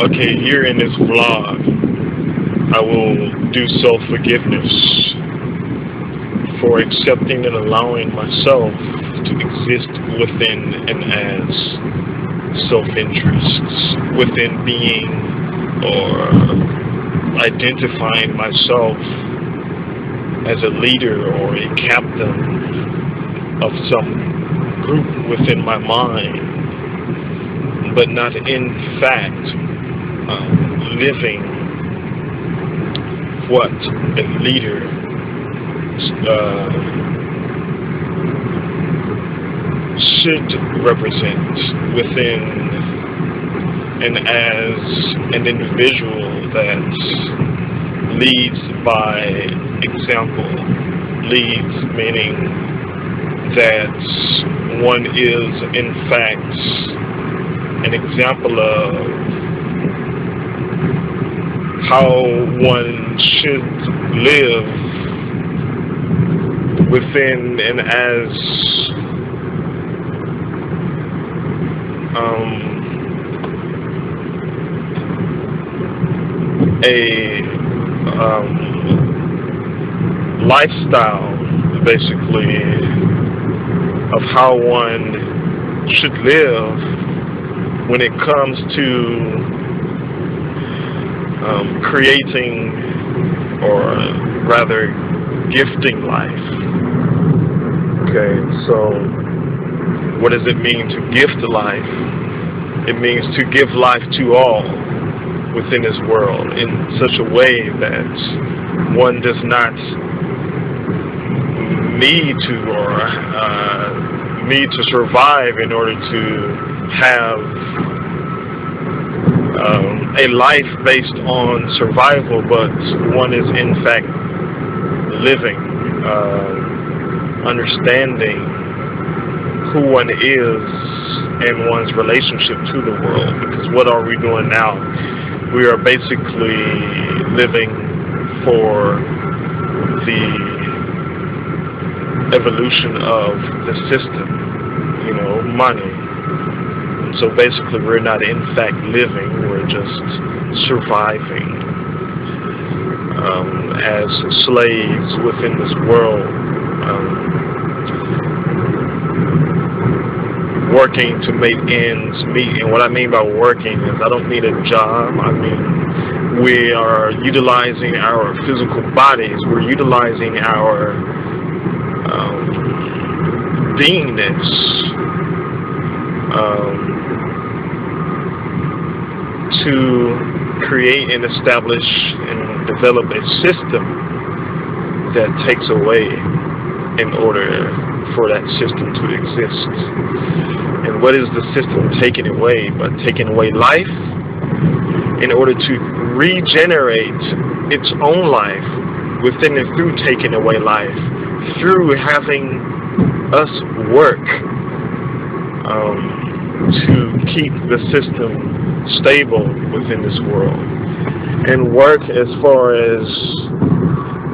Okay, here in this vlog, I will do self-forgiveness for accepting and allowing myself to exist within and as self-interests, within being or identifying myself as a leader or a captain of some group within my mind, but not in fact living what a leader should represent within and as an individual that leads by example. Leads meaning that one is in fact an example of how one should live within and as a lifestyle, basically, of how one should live when it comes to creating, or rather gifting life. Okay, so what does it mean to gift life? It means to give life to all within this world in such a way that one does not need to survive in order to have a life based on survival, but one is in fact living, understanding who one is and one's relationship to the world. Because what are we doing now? We are basically living for the evolution of the system, money. So basically we're not in fact living, we're just surviving as slaves within this world, working to make ends meet. And what I mean by working is I don't need a job. I mean we are utilizing our physical bodies, we're utilizing our beingness to create and establish and develop a system that takes away in order for that system to exist. And what is the system taking away? But taking away life in order to regenerate its own life within and through taking away life, through having us work to keep the system stable within this world. And work, as far as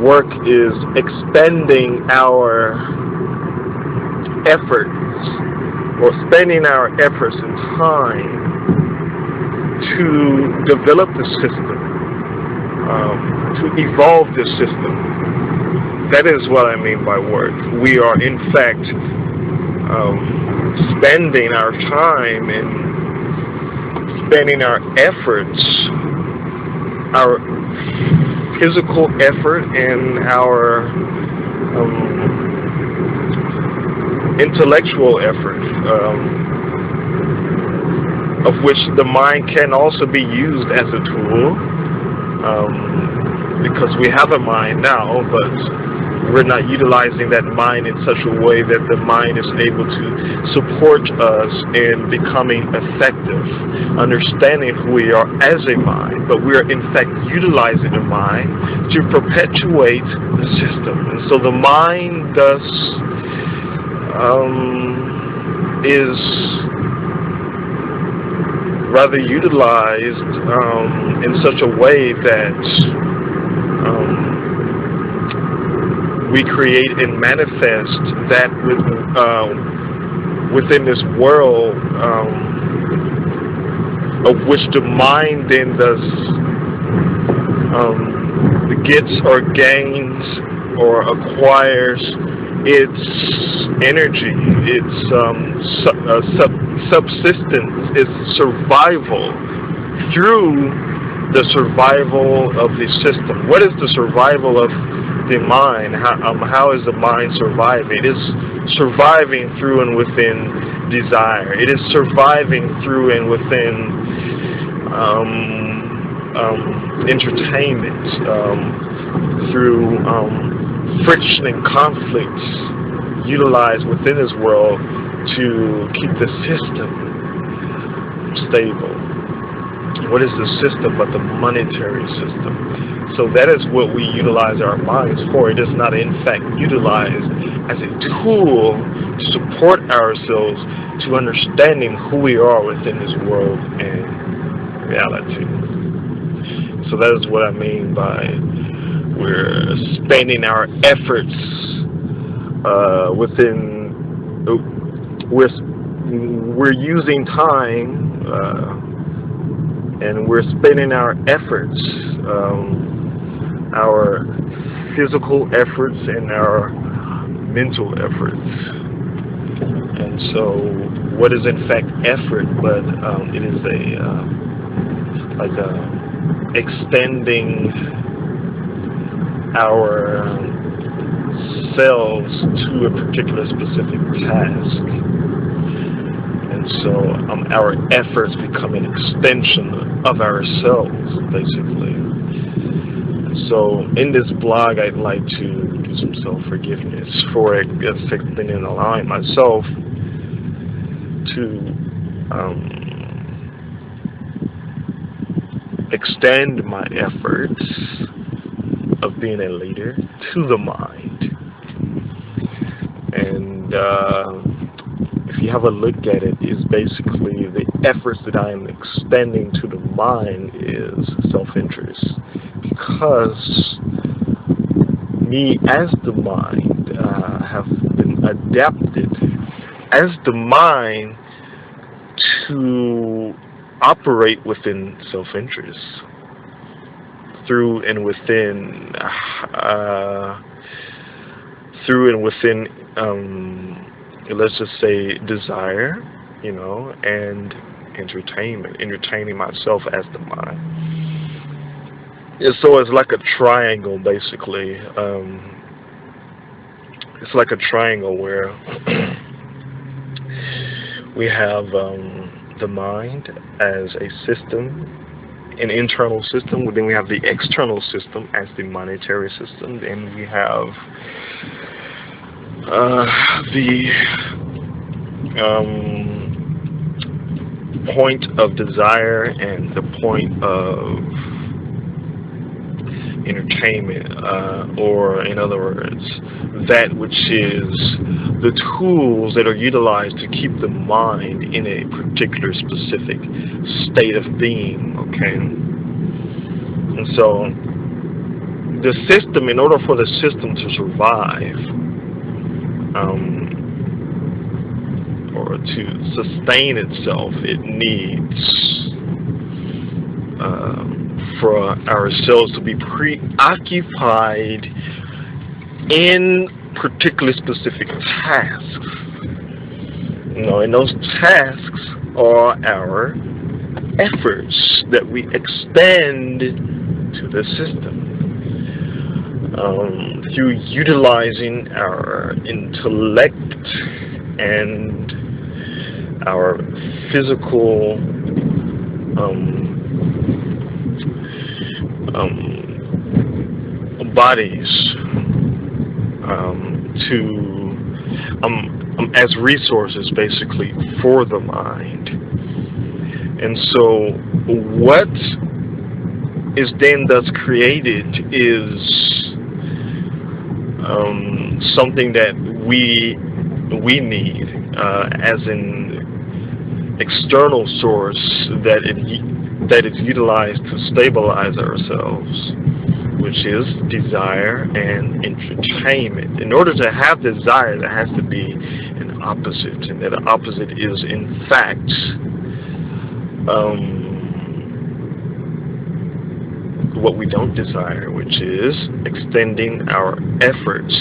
work is expending our efforts or spending our efforts and time to develop the system, to evolve the system. That is what I mean by work. We are in fact spending our time and spending our efforts, our physical effort and our intellectual effort, of which the mind can also be used as a tool, because we have a mind now, but we're not utilizing that mind in such a way that the mind is able to support us in becoming effective, understanding who we are as a mind, but we are in fact utilizing the mind to perpetuate the system. And so the mind thus is rather utilized in such a way that we create and manifest that within this world of which the mind then does gets or gains or acquires its energy, its subsistence, its survival through the survival of the system. What is the survival of the mind? How is the mind surviving? It is surviving through and within desire. It is surviving through and within entertainment, through friction and conflicts utilized within this world to keep the system stable. What is the system but the monetary system? So that is what we utilize our minds for. It is not in fact utilized as a tool to support ourselves to understanding who we are within this world and reality. So that is what I mean by we're spending our efforts we're using time and we're spending our efforts, our physical efforts and our mental efforts. And so what is in fact effort, but it is extending our selves to a particular specific task. And so our efforts become an extension of ourselves, basically. So in this blog, I'd like to do some self-forgiveness for accepting and allowing myself to extend my efforts of being a leader to the mind. And if you have a look at it, is basically the efforts that I am extending to the mind is self-interest, because me as the mind have been adapted as the mind to operate within self-interest through and within let's just say desire, and entertaining myself as the mind. And so it's like a triangle, basically. It's like a triangle where we have the mind as a system, an internal system. Then we have the external system as the monetary system. Then we have the point of desire and the point of entertainment, or in other words, that which is the tools that are utilized to keep the mind in a particular specific state of being, okay? And so the system, in order for the system to survive, or to sustain itself, it needs for ourselves to be preoccupied in particular specific tasks. And those tasks are our efforts that we extend to the system. Through utilizing our intellect and our physical bodies as resources, basically, for the mind. And so what is then thus created is something that we need as an external source that is utilized to stabilize ourselves, which is desire and entertainment. In order to have desire, there has to be an opposite, and that opposite is in fact what we don't desire, which is extending our efforts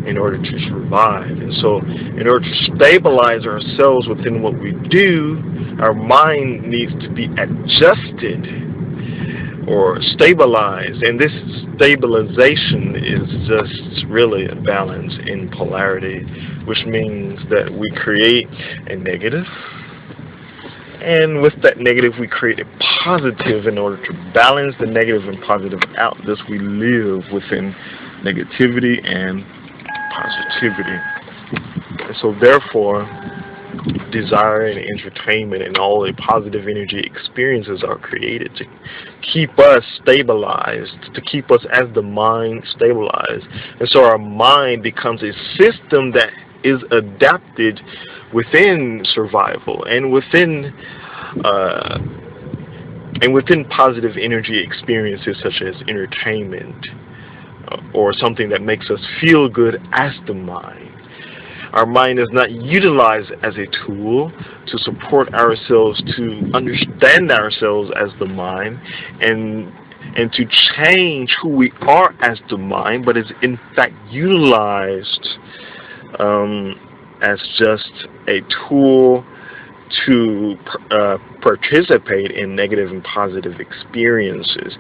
in order to survive. And so in order to stabilize ourselves within what we do, our mind needs to be adjusted or stabilized. And this stabilization is just really a balance in polarity, which means that we create a negative, and with that negative we create a positive in order to balance the negative and positive out. Thus we live within negativity and positivity. And so therefore, desire and entertainment and all the positive energy experiences are created to keep us stabilized, to keep us as the mind stabilized. And so our mind becomes a system that is adapted within survival and within positive energy experiences such as entertainment or something that makes us feel good as the mind. Our mind is not utilized as a tool to support ourselves, to understand ourselves as the mind, and to change who we are as the mind, but is in fact utilized as just a tool to participate in negative and positive experiences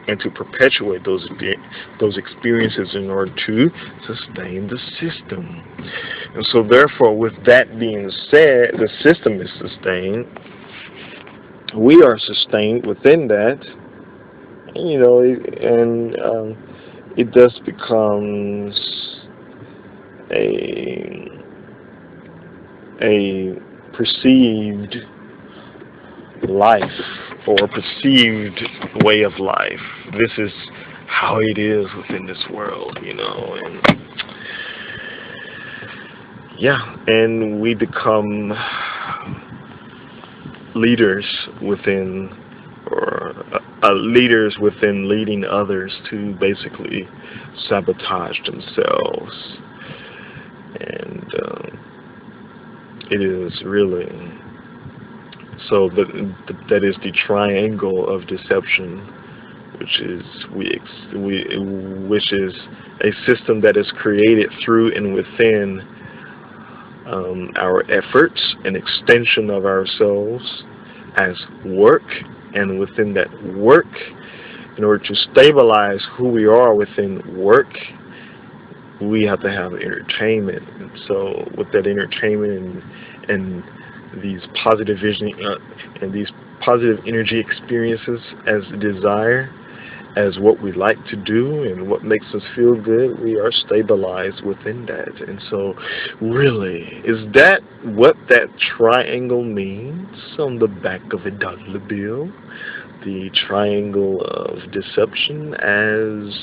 and to perpetuate those experiences in order to sustain the system. And so therefore, with that being said, the system is sustained. We are sustained within that, you know, and it thus becomes a perceived life or perceived way of life. This is how it is within this world, you know, and yeah, and we become leaders within, or leaders within leading others to basically sabotage themselves. And it is really, so that is the triangle of deception, which is which is a system that is created through and within our efforts, an extension of ourselves as work, and within that work, in order to stabilize who we are within work, we have to have entertainment. And so with that entertainment and these positive vision and these positive energy experiences as desire, as what we like to do and what makes us feel good, we are stabilized within that. And so really, is that what that triangle means on the back of a dollar bill? The triangle of deception as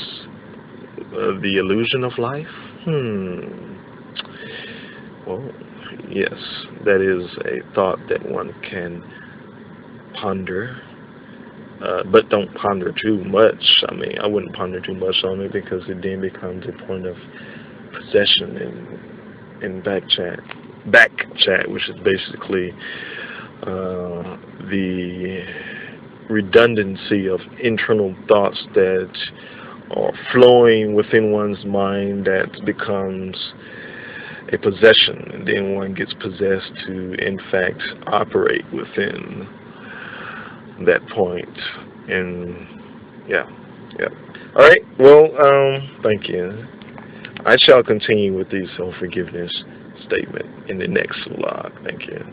the illusion of life? Well, yes, that is a thought that one can ponder, but don't ponder too much. I mean, I wouldn't ponder too much on it, because it then becomes a point of possession in back chat, which is basically the redundancy of internal thoughts that are flowing within one's mind that becomes a possession, and then one gets possessed to in fact operate within that point. And yeah. Alright, well, thank you. I shall continue with the self-forgiveness statement in the next vlog. Thank you.